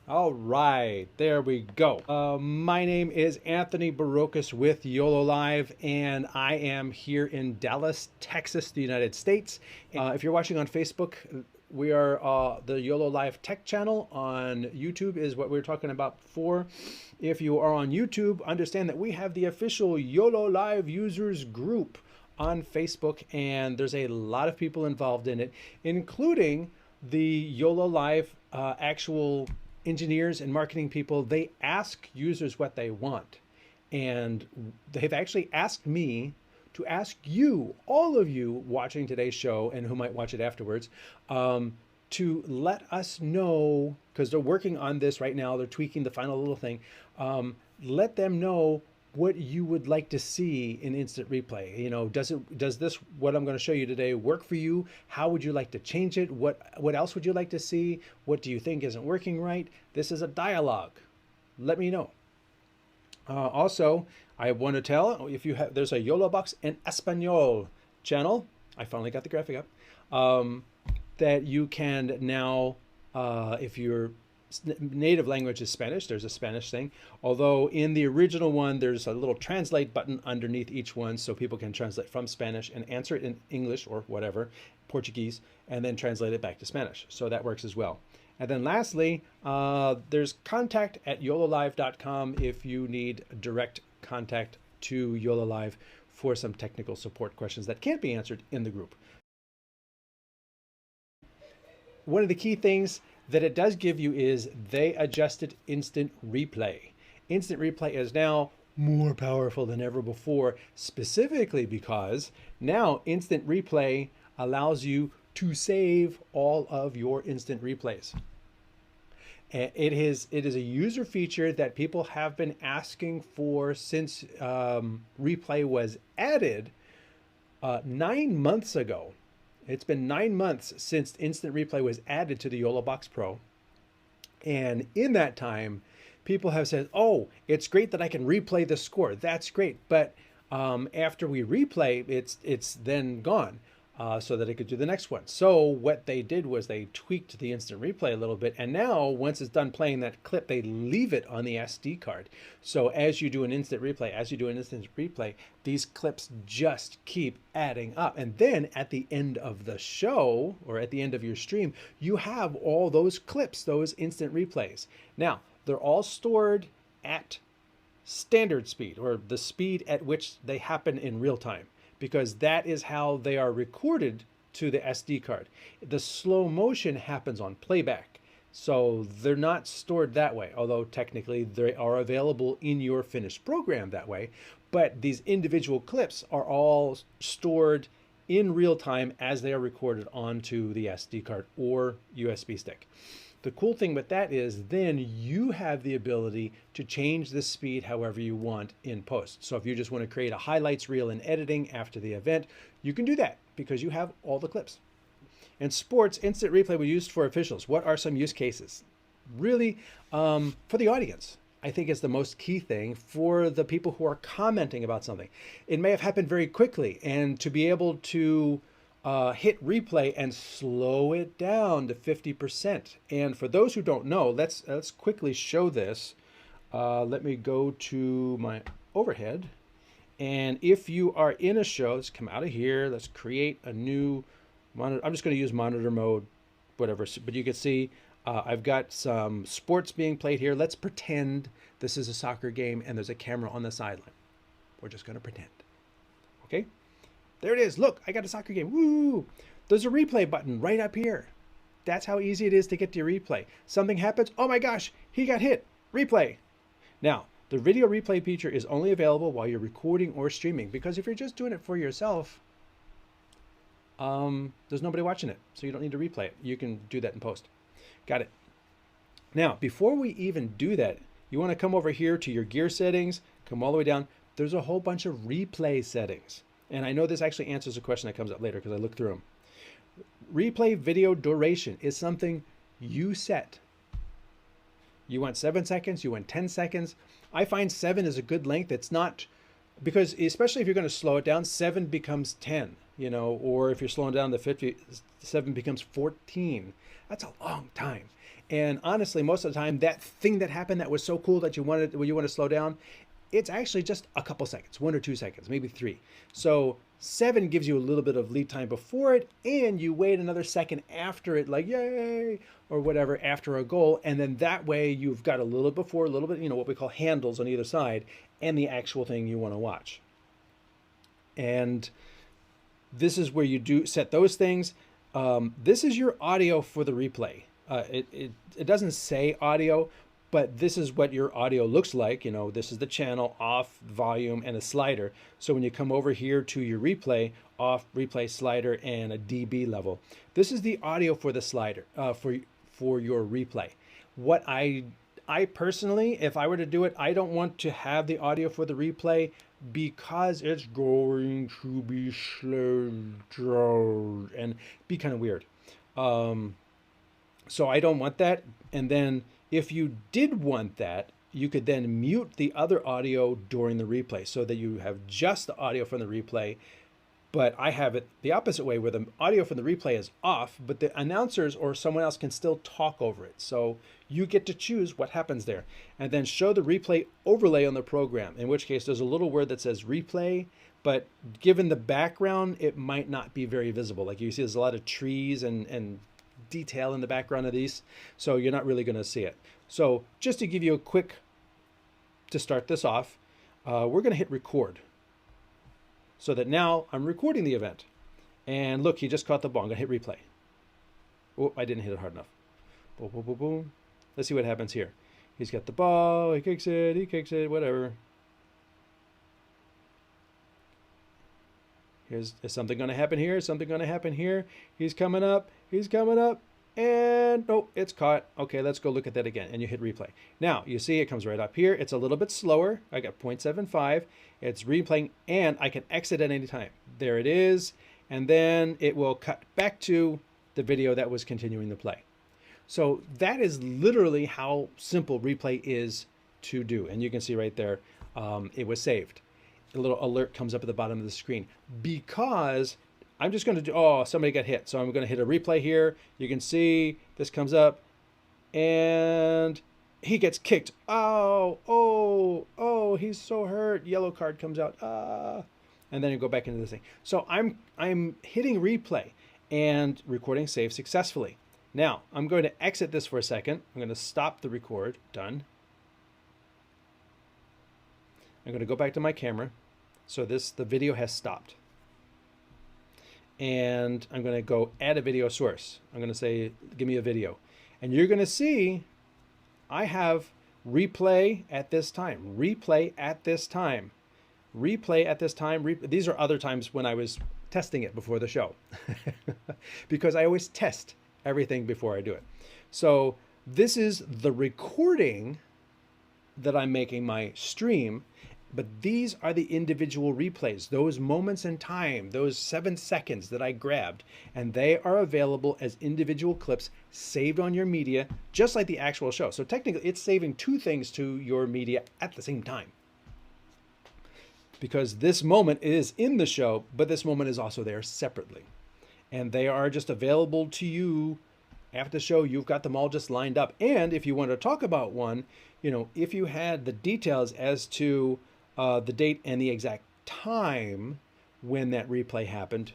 All right, there we go. My name is Anthony Barocas with YoloLiv, and I am here in Dallas, Texas, the United States. If you're watching on Facebook, we are the YoloLiv Tech channel. On YouTube is what we're talking about before. If you are on YouTube, understand that we have the official YoloLiv users group on Facebook, and there's a lot of people involved in it, including the YoloLiv actual engineers and marketing people. They ask users what they want. And they've actually asked me to ask you, all of you watching today's show and who might watch it afterwards, to let us know, because they're working on this right now, they're tweaking the final little thing. Let them know what you would like to see in instant replay. You know, does this, what I'm going to show you today, work for you? How would you like to change it? What else would you like to see? What do you think isn't working right? This is a dialogue. Let me know. Also, I want to tell, if you have, there's a YoloBox en Español channel. I finally got the graphic up. That you can now, if your native language is Spanish, there's a Spanish thing. Although in the original one, there's a little translate button underneath each one, so people can translate from Spanish and answer it in English or whatever, Portuguese, and then translate it back to Spanish. So that works as well. And then lastly, there's contact@yololive.com if you need direct contact to YoloLiv for some technical support questions that can't be answered in the group. One of the key things that it does give you is they adjusted instant replay. Instant replay is now more powerful than ever before, specifically because now instant replay allows you to save all of your instant replays. It is a user feature that people have been asking for since replay was added 9 months ago. It's been 9 months since instant replay was added to the YoloBox Pro. And in that time, people have said, oh, it's great that I can replay the score. That's great. But after we replay, it's then gone so that it could do the next one. So what they did was they tweaked the instant replay a little bit. And now once it's done playing that clip, they leave it on the SD card. So as you do an instant replay, these clips just keep adding up. And then at the end of the show or at the end of your stream, you have all those clips, those instant replays. Now, they're all stored at standard speed, or the speed at which they happen in real time, because that is how they are recorded to the SD card. The slow motion happens on playback. So they're not stored that way, although technically they are available in your finished program that way. But these individual clips are all stored in real time as they are recorded onto the SD card or USB stick. The cool thing with that is then you have the ability to change the speed however you want in post. So if you just want to create a highlights reel in editing after the event, you can do that because you have all the clips. In sports, instant replay was used for officials. What are some use cases? Really, for the audience, I think is the most key thing. For the people who are commenting about something, it may have happened very quickly, and to be able to hit replay and slow it down to 50%. And for those who don't know, let's quickly show this. Let me go to my overhead. And if you are in a show, let's come out of here. Let's create a new monitor. I'm just going to use monitor mode, whatever. But you can see I've got some sports being played here. Let's pretend this is a soccer game and there's a camera on the sideline. We're just going to pretend. Okay. There it is. Look, I got a soccer game. Woo! There's a replay button right up here. That's how easy it is to get to your replay. Something happens. Oh my gosh, he got hit. Replay. Now, the video replay feature is only available while you're recording or streaming, because if you're just doing it for yourself, there's nobody watching it. So you don't need to replay it. You can do that in post. Got it. Now, before we even do that, you want to come over here to your gear settings, come all the way down. There's a whole bunch of replay settings. And I know this actually answers a question that comes up later because I looked through them. Replay video duration is something you set. You want 7 seconds, you want 10 seconds. I find 7 is a good length. It's not, because especially if you're going to slow it down, 7 becomes 10. you know, or if you're slowing down the 57 becomes 14. That's a long time. And honestly, most of the time, that thing that happened that was so cool that you want to slow down, it's actually just a couple seconds, 1 or 2 seconds, maybe 3. So 7 gives you a little bit of lead time before it, and you wait another second after it, like yay, or whatever, after a goal. And then that way you've got a little before, a little bit, you know, what we call handles on either side, and the actual thing you want to watch. And this is where you do set those things. This is your audio for the replay. It doesn't say audio, but this is what your audio looks like. You know, this is the channel, off, volume, and a slider. So when you come over here to your replay, off, replay, slider, and a dB level, this is the audio for the slider, for your replay. What I personally, if I were to do it, I don't want to have the audio for the replay because it's going to be slow and be kind of weird. So I don't want that. And then if you did want that, you could then mute the other audio during the replay so that you have just the audio from the replay. But I have it the opposite way, where the audio from the replay is off, but the announcers or someone else can still talk over it. So you get to choose what happens there. And then show the replay overlay on the program, in which case there's a little word that says replay, but given the background, it might not be very visible. Like you see, there's a lot of trees and detail in the background of these, so you're not really going to see it. So just to give you a quick, to start this off, we're going to hit record. So that now I'm recording the event. And look, he just caught the ball. I'm going to hit replay. Oh, I didn't hit it hard enough. Boom, boom, boom, boom. Let's see what happens here. He's got the ball. He kicks it, whatever. Is something going to happen here? Something going to happen here? He's coming up. And oh, it's caught. Okay, let's go look at that again. And you hit replay. Now, you see it comes right up here. It's a little bit slower. I got 0.75. It's replaying, and I can exit at any time. There it is. And then it will cut back to the video that was continuing to play. So that is literally how simple replay is to do. And you can see right there, it was saved. A little alert comes up at the bottom of the screen because I'm just going to do, oh, somebody got hit. So I'm going to hit a replay here. You can see this comes up and he gets kicked. Oh, he's so hurt. Yellow card comes out. And then you go back into the thing. So I'm hitting replay and recording saved successfully. Now I'm going to exit this for a second. I'm going to stop the record. Done. I'm going to go back to my camera. So the video has stopped. And I'm going to go add a video source. I'm going to say, give me a video. And you're going to see I have replay at this time, replay at this time, replay at this time. These are other times when I was testing it before the show because I always test everything before I do it. So this is the recording that I'm making my stream. But these are the individual replays, those moments in time, those 7 seconds that I grabbed, and they are available as individual clips saved on your media, just like the actual show. So technically, it's saving 2 things to your media at the same time. Because this moment is in the show, but this moment is also there separately. And they are just available to you after the show. You've got them all just lined up. And if you want to talk about one, you know, if you had the details as to the date and the exact time when that replay happened.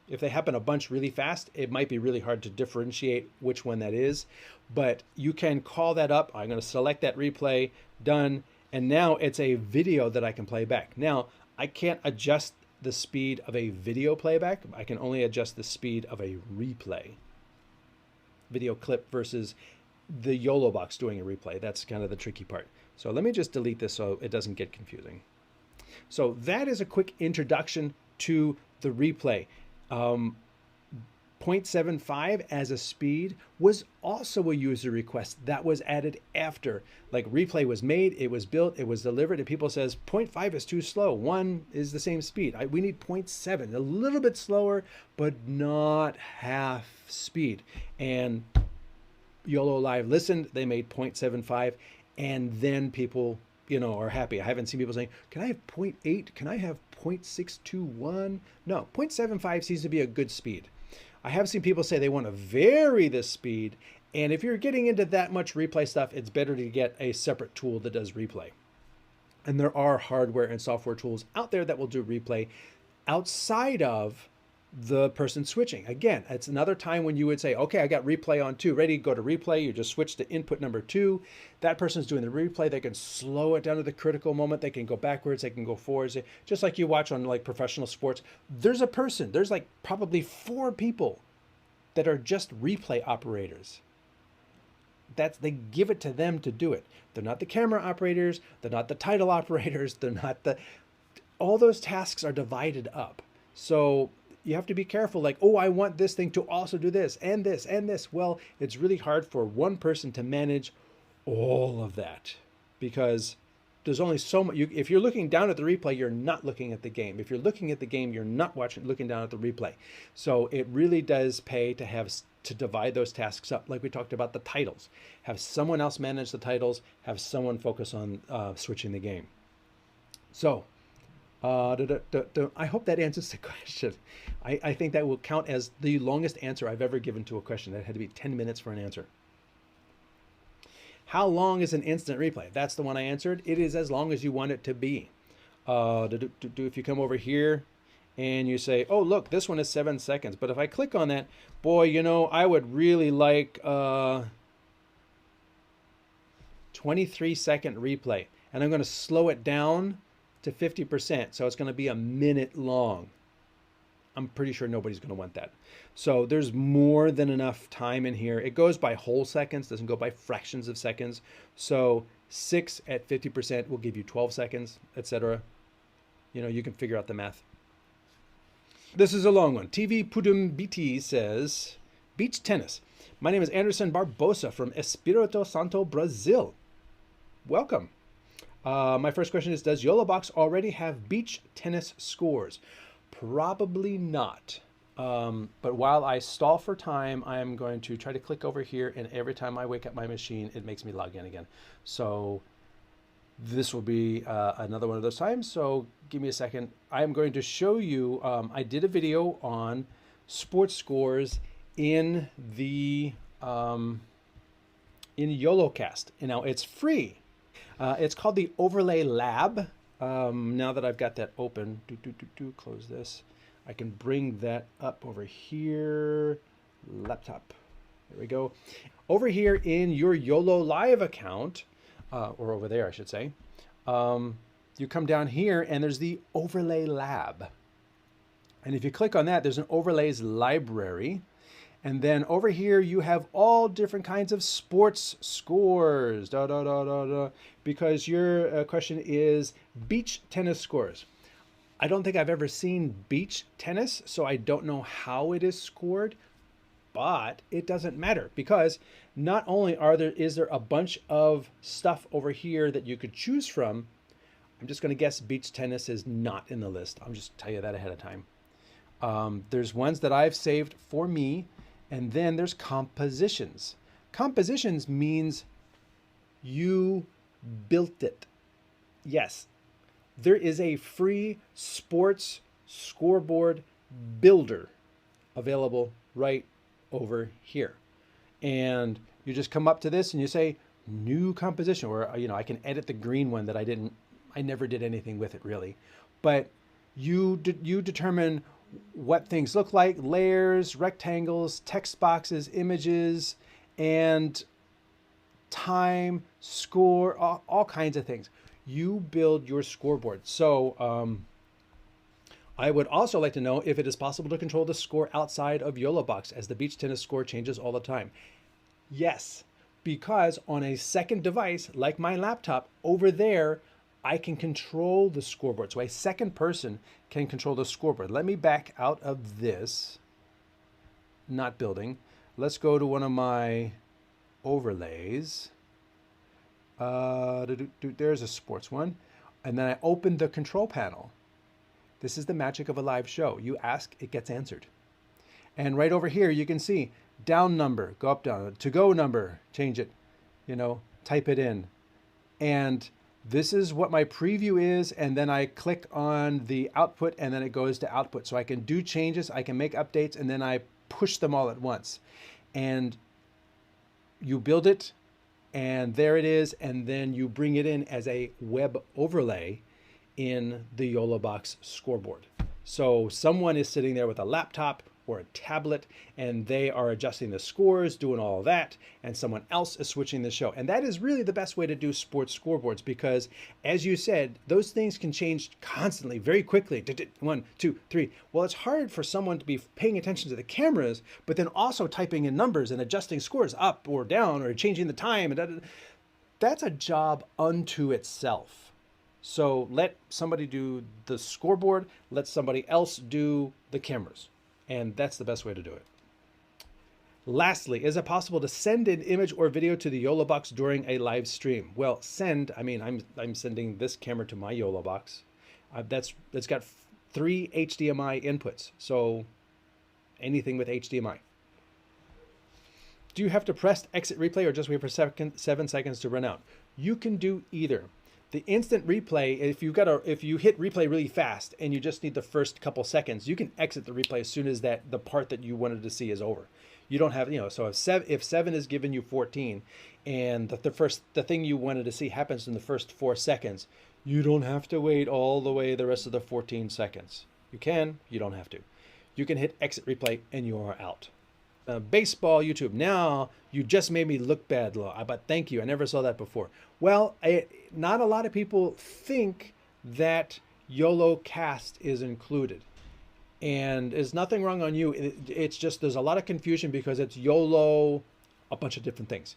If they happen a bunch really fast, it might be really hard to differentiate which one that is, but you can call that up. I'm going to select that replay, done, and now it's a video that I can play back. Now, I can't adjust the speed of a video playback. I can only adjust the speed of a replay. Video clip versus the YoloBox doing a replay. That's kind of the tricky part. So let me just delete this so it doesn't get confusing. So that is a quick introduction to the replay. 0.75 as a speed was also a user request that was added after. Like replay was made, it was built, it was delivered, and people says 0.5 is too slow. 1 is the same speed. We need 0.7, a little bit slower, but not half speed. And YoloLiv listened, they made 0.75. And then people, you know, are happy. I haven't seen people saying, can I have 0.8? Can I have 0.621. No, 0.75 seems to be a good speed. I have seen people say they want to vary the speed. And if you're getting into that much replay stuff, it's better to get a separate tool that does replay. And there are hardware and software tools out there that will do replay outside of the person switching. Again, it's another time when you would say, okay, I got replay on 2, ready to go to replay. You just switch to input number 2. That person's doing the replay. They can slow it down to the critical moment. They can go backwards. They can go forwards. Just like you watch on like professional sports. There's a person, there's like probably 4 people that are just replay operators. They give it to them to do it. They're not the camera operators. They're not the title operators. They're not all those tasks are divided up. So you have to be careful, like, oh, I want this thing to also do this and this and this. Well, it's really hard for one person to manage all of that because there's only so much. If you're looking down at the replay, you're not looking at the game. If you're looking at the game, you're not looking down at the replay. So it really does pay to divide those tasks up. Like we talked about the titles, have someone else manage the titles, have someone focus on switching the game. So I hope that answers the question. I think that will count as the longest answer I've ever given to a question. That had to be 10 minutes for an answer. How long is an instant replay? That's the one I answered. It is as long as you want it to be. If you come over here and you say, oh, look, this one is 7 seconds. But if I click on that, boy, you know, I would really like 23-second replay. And I'm going to slow it down to 50%. So it's going to be a minute long. I'm pretty sure nobody's going to want that. So there's more than enough time in here. It goes by whole seconds, doesn't go by fractions of seconds. So 6 at 50% will give you 12 seconds, etc. You know, you can figure out the math. This is a long one. TV Pudum BT says, beach tennis. My name is Anderson Barbosa from Espírito Santo, Brazil. Welcome. My first question is, does YoloBox already have beach tennis scores? Probably not. But while I stall for time, I am going to try to click over here, and every time I wake up my machine, it makes me log in again. So this will be another one of those times. So give me a second. I am going to show you, I did a video on sports scores in the in YoloCast. And now it's free. It's called the Overlay Lab. Now that I've got that open, close this. I can bring that up over here. Laptop. There we go. Over here in your YoloLiv account, or over there, I should say, you come down here and there's the Overlay Lab. And if you click on that, there's an overlays library. And then over here, you have all different kinds of sports scores, because your question is beach tennis scores. I don't think I've ever seen beach tennis, so I don't know how it is scored, but it doesn't matter because not only is there a bunch of stuff over here that you could choose from. I'm just going to guess beach tennis is not in the list. I'll just tell you that ahead of time. There's ones that I've saved for me. And then there's compositions. Compositions means you built it. Yes, there is a free sports scoreboard builder available right over here. And you just come up to this and you say new composition, or you know, I can edit the green one that I never did anything with it really. But you determine what things look like, layers, rectangles, text boxes, images, and time, score, all kinds of things. You build your scoreboard. So I would also like to know if it is possible to control the score outside of YoloBox, as the beach tennis score changes all the time. Yes, because on a second device, like my laptop, over there, I can control the scoreboard. So a second person can control the scoreboard. Let me back out of this, not building. Let's go to one of my overlays. There's a sports one. And then I open the control panel. This is the magic of a live show. You ask, it gets answered. And right over here, you can see down number, go up, down, to go number, change it, you know, type it in. And this is what my preview is, and then I click on the output, and then it goes to output. So I can do changes, I can make updates, and then I push them all at once. And you build it, and there it is, and then you bring it in as a web overlay in the YoloBox scoreboard. So someone is sitting there with a laptop or a tablet, and they are adjusting the scores, doing all of that, and someone else is switching the show. And that is really the best way to do sports scoreboards, because as you said, those things can change constantly, very quickly. 1, 2, 3. Well, it's hard for someone to be paying attention to the cameras, but then also typing in numbers and adjusting scores up or down or changing the time. And that's a job unto itself. So let somebody do the scoreboard, let somebody else do the cameras. And that's the best way to do it. Lastly, is it possible to send an image or video to the YoloBox during a live stream? Well, send, I mean, I'm sending this camera to my YoloBox. That's got 3 HDMI inputs, so anything with HDMI. Do you have to press exit replay or just wait for 7 seconds to run out? You can do either. The instant replay, if you hit replay really fast and you just need the first couple seconds, you can exit the replay as soon as the part that you wanted to see is over. You don't have, so if 7 is giving you 14 and the thing you wanted to see happens in the first 4 seconds, you don't have to wait all the way the rest of the 14 seconds. You can, you don't have to. You can hit exit replay and you are out. Baseball YouTube. Now you just made me look bad, but thank you. I never saw that before. Well, not a lot of people think that YoloCast is included, and there's nothing wrong on you. It's just there's a lot of confusion because it's YOLO, a bunch of different things.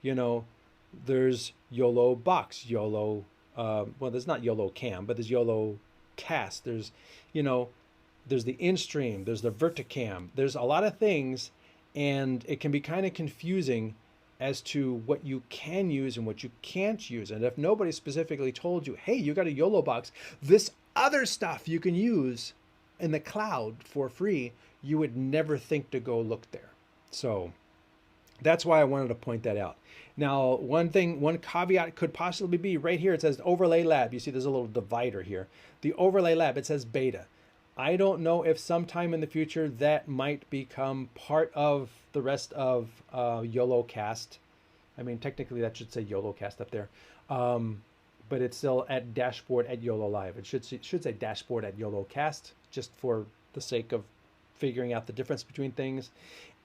There's YoloBox, YOLO. Well, there's not YoloCam, but there's YoloCast. There's, there's the in-stream. There's the Verticam. There's a lot of things. And it can be kind of confusing as to what you can use and what you can't use. And if nobody specifically told you, hey, you got a YoloBox, this other stuff you can use in the cloud for free, you would never think to go look there. So that's why I wanted to point that out. Now, one caveat could possibly be right here. It says Overlay Lab. You see there's a little divider here. The Overlay Lab, it says beta. I don't know if sometime in the future that might become part of the rest of YoloCast. I mean, technically that should say YoloCast up there. But it's still at dashboard at YoloLiv. It should say dashboard at YoloCast, just for the sake of figuring out the difference between things.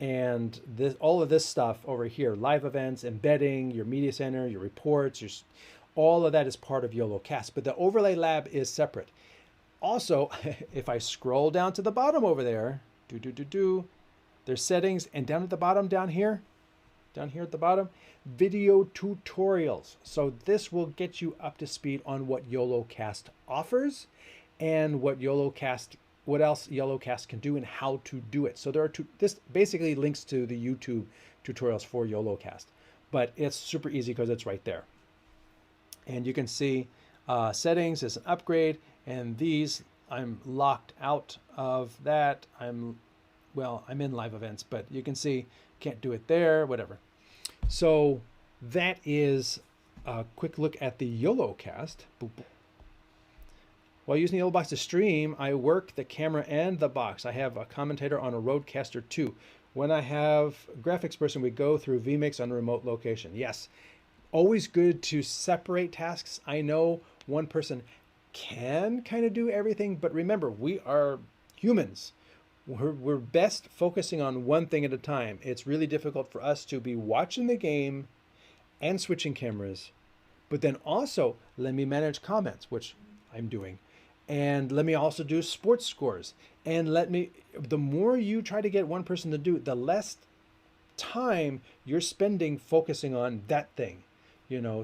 And all of this stuff over here, live events, embedding, your media center, your reports, all of that is part of YoloCast. But the Overlay Lab is separate. Also, if I scroll down to the bottom over there, there's settings, and down at the bottom, down here at the bottom, video tutorials. So this will get you up to speed on what YoloCast offers and what else YoloCast can do and how to do it. So there are this basically links to the YouTube tutorials for YoloCast, but it's super easy because it's right there. And you can see settings is an upgrade. And these, I'm locked out of that. I'm in live events, but you can see, can't do it there, whatever. So that is a quick look at the YoloCast. While using the YoloBox to stream, I work the camera and the box. I have a commentator on a Rodecaster 2. When I have a graphics person, we go through vMix on a remote location. Yes, always good to separate tasks. I know one person can kind of do everything, but remember, we are humans. We're best focusing on one thing at a time. It's really difficult for us to be watching the game and switching cameras, but then also let me manage comments, which I'm doing, and let me also do sports scores, and the more you try to get one person to do, the less time you're spending focusing on that thing.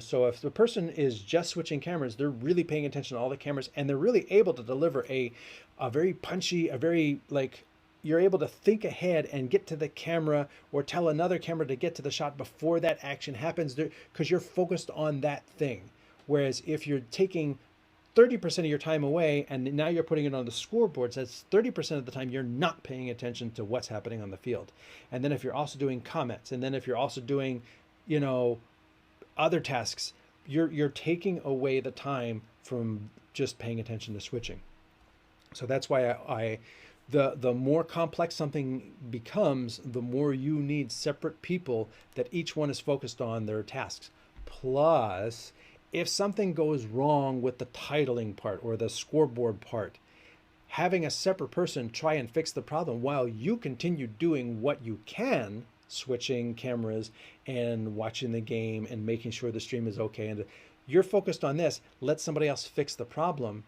So if the person is just switching cameras, they're really paying attention to all the cameras, and they're really able to deliver a very punchy, you're able to think ahead and get to the camera or tell another camera to get to the shot before that action happens, because you're focused on that thing. Whereas if you're taking 30% of your time away and now you're putting it on the scoreboards, that's 30% of the time you're not paying attention to what's happening on the field. And then if you're also doing comments, and then if you're also doing, other tasks, you're taking away the time from just paying attention to switching. So that's why the more complex something becomes, the more you need separate people that each one is focused on their tasks. Plus, if something goes wrong with the titling part or the scoreboard part, having a separate person try and fix the problem while you continue doing what you can, switching cameras and watching the game and making sure the stream is okay, and you're focused on this, let somebody else fix the problem.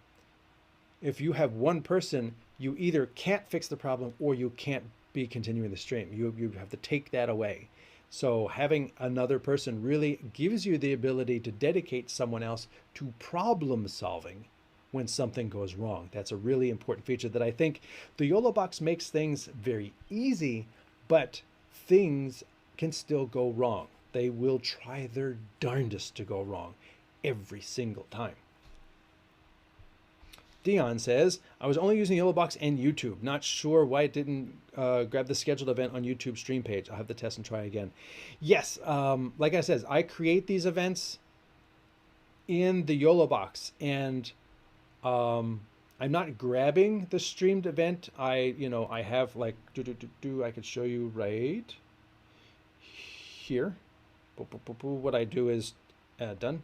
If you have one person, you either can't fix the problem or you can't be continuing the stream. You have to take that away. So having another person really gives you the ability to dedicate someone else to problem solving when something goes wrong. That's a really important feature that I think the YoloBox makes things very easy, but things can still go wrong. They will try their darndest to go wrong every single time. Dion says, I was only using YoloBox and YouTube. Not sure why it didn't grab the scheduled event on YouTube stream page. I'll have to test and try again. Yes, like I said, I create these events in the YoloBox, and I'm not grabbing the streamed event. I have like, I could show you right here. What I do is done.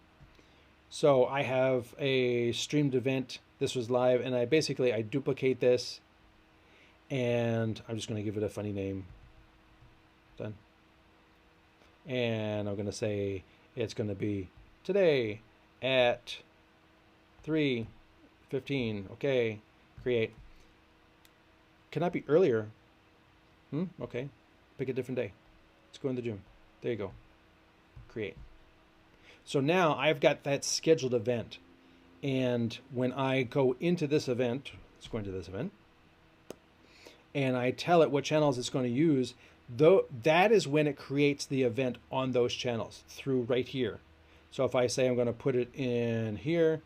So I have a streamed event. This was live, and I duplicate this, and I'm just going to give it a funny name. Done. And I'm going to say it's going to be today at 3:15. Okay, create. Cannot be earlier. Okay, pick a different day. Let's go in the gym. There you go. Create. So now I've got that scheduled event. And when I go into this event, let's go into this event, and I tell it what channels it's going to use, though, that is when it creates the event on those channels through right here. So if I say I'm going to put it in here,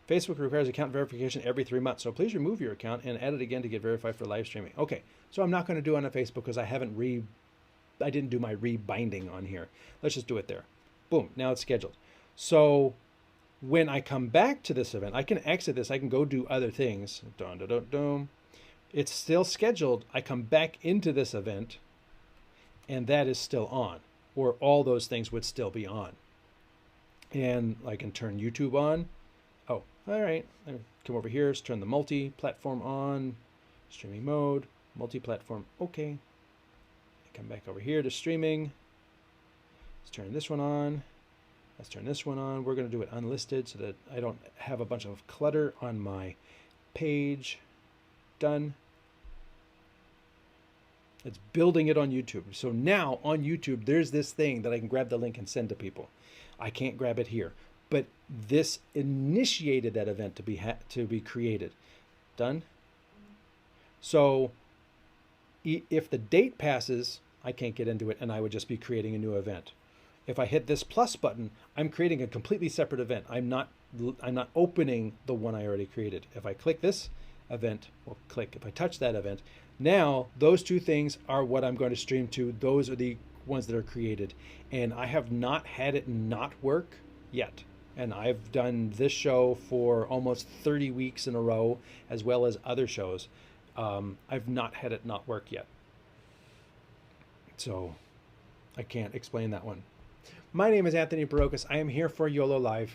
Facebook requires account verification every 3 months. So please remove your account and add it again to get verified for live streaming. Okay, so I'm not going to do it on Facebook because I didn't do my rebinding on here. Let's just do it there. Boom, now it's scheduled. So when I come back to this event, I can exit this. I can go do other things. It's still scheduled. I come back into this event, and that is still on, or all those things would still be on. And I can turn YouTube on. Oh, all right. Come over here. Let's turn the multi-platform on. Streaming mode, multi-platform. Okay. Come back over here to streaming. Let's turn this one on. Let's turn this one on. We're going to do it unlisted so that I don't have a bunch of clutter on my page. Done. It's building it on YouTube. So now on YouTube, there's this thing that I can grab the link and send to people. I can't grab it here, but this initiated that event to be created. Done. So if the date passes, I can't get into it, and I would just be creating a new event. If I hit this plus button, I'm creating a completely separate event. I'm not opening the one I already created. If I click this event, if I touch that event, now those two things are what I'm going to stream to. Those are the ones that are created. And I have not had it not work yet. And I've done this show for almost 30 weeks in a row, as well as other shows. I've not had it not work yet. So I can't explain that one. My name is Anthony Barocas. I am here for YoloLiv.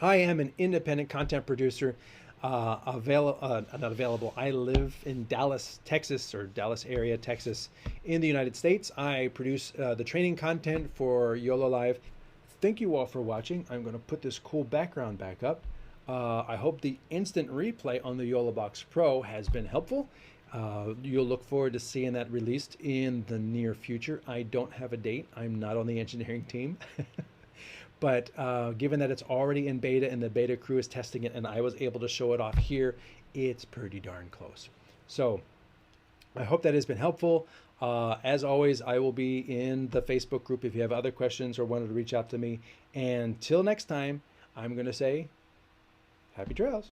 I am an independent content producer. Not available. I live in Dallas, Texas, or Dallas area, Texas, in the United States. I produce the training content for YoloLiv. Thank you all for watching. I'm going to put this cool background back up. I hope the instant replay on the YoloBox Pro has been helpful. You'll look forward to seeing that released in the near future. I don't have a date. I'm not on the engineering team. But given that it's already in beta and the beta crew is testing it and I was able to show it off here, it's pretty darn close. So I hope that has been helpful. As always, I will be in the Facebook group if you have other questions or wanted to reach out to me. And till next time, I'm going to say happy trails.